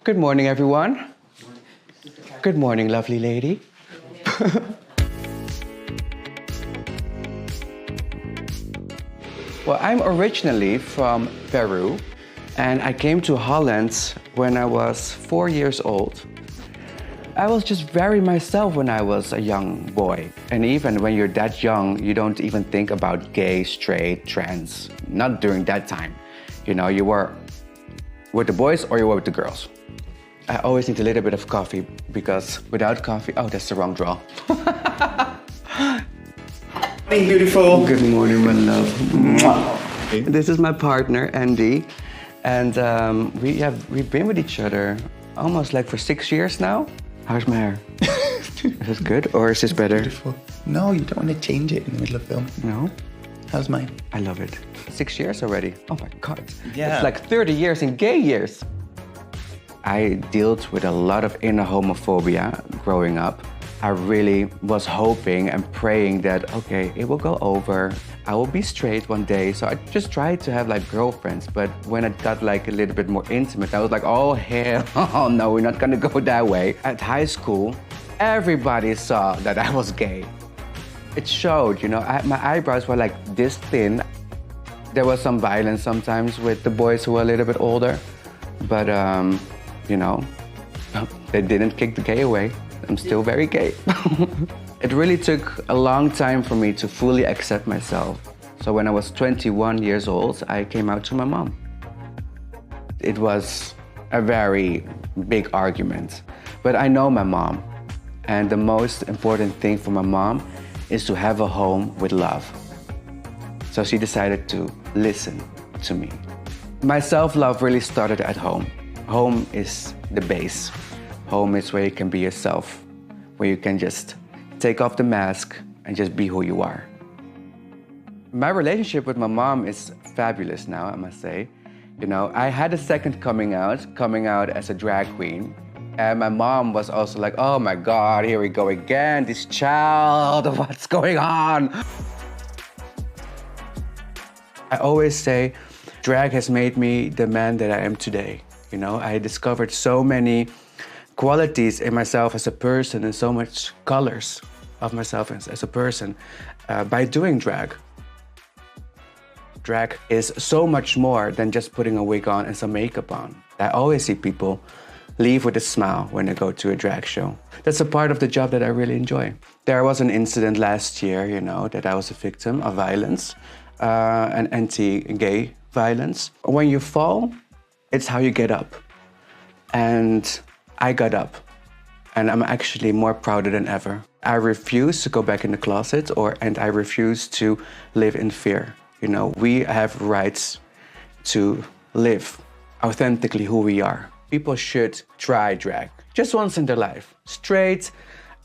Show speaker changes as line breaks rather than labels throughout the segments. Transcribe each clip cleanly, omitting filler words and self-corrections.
Good morning, everyone. Good morning, lovely lady. Well, I'm originally from Peru, and I came to Holland when I was 4 years old. I was just very myself when I was a young boy. And even when you're that young, you don't even think about gay, straight, trans. Not during that time. You know, you were with the boys or you were with the girls. I always need a little bit of coffee because without coffee, oh, that's the wrong draw.
Hey, beautiful.
Good morning, my love. Mwah. This is my partner, Andy. And we've been with each other almost like for 6 years now. How's my hair? Is this good or is this better?
Beautiful. No, you don't want to change it in the middle of film.
No?
How's mine?
I love it. 6 years already. Oh my God.
Yeah.
It's like 30 years in gay years. I dealt with a lot of inner homophobia growing up. I really was hoping and praying that, okay, it will go over. I will be straight one day. So I just tried to have like girlfriends. But when it got like a little bit more intimate, I was like, oh hell, oh no, we're not gonna go that way. At high school, everybody saw that I was gay. It showed, you know, my eyebrows were like this thin. There was some violence sometimes with the boys who were a little bit older. But, you know, they didn't kick the gay away. I'm still very gay. It really took a long time for me to fully accept myself. So when I was 21 years old, I came out to my mom. It was a very big argument, but I know my mom. And the most important thing for my mom is to have a home with love. So she decided to listen to me. My self-love really started at home. Home is the base. Home is where you can be yourself, where you can just take off the mask and just be who you are. My relationship with my mom is fabulous now, I must say. You know, I had a second coming out as a drag queen. And my mom was also like, oh my God, here we go again, this child, what's going on? I always say, drag has made me the man that I am today. You know, I discovered so many qualities in myself as a person and so much colors of myself as a person by doing drag. Drag is so much more than just putting a wig on and some makeup on. I always see people leave with a smile when they go to a drag show. That's a part of the job that I really enjoy. There was an incident last year, you know, that I was a victim of violence, and anti-gay violence. When you fall, it's how you get up. And I got up, and I'm actually more prouder than ever. I refuse to go back in the closet, and I refuse to live in fear. You know, we have rights to live authentically who we are. People should try drag just once in their life. Straight,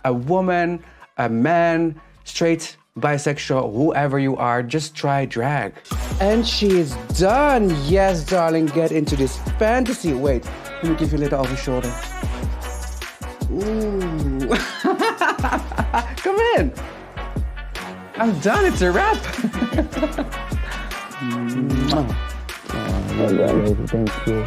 a woman, a man, straight, bisexual, whoever you are, just try drag. And she is done. Yes, darling, get into this fantasy. Wait, let me give you a little over shoulder. Ooh. Come in. I'm done, it's a wrap. Oh, thank you.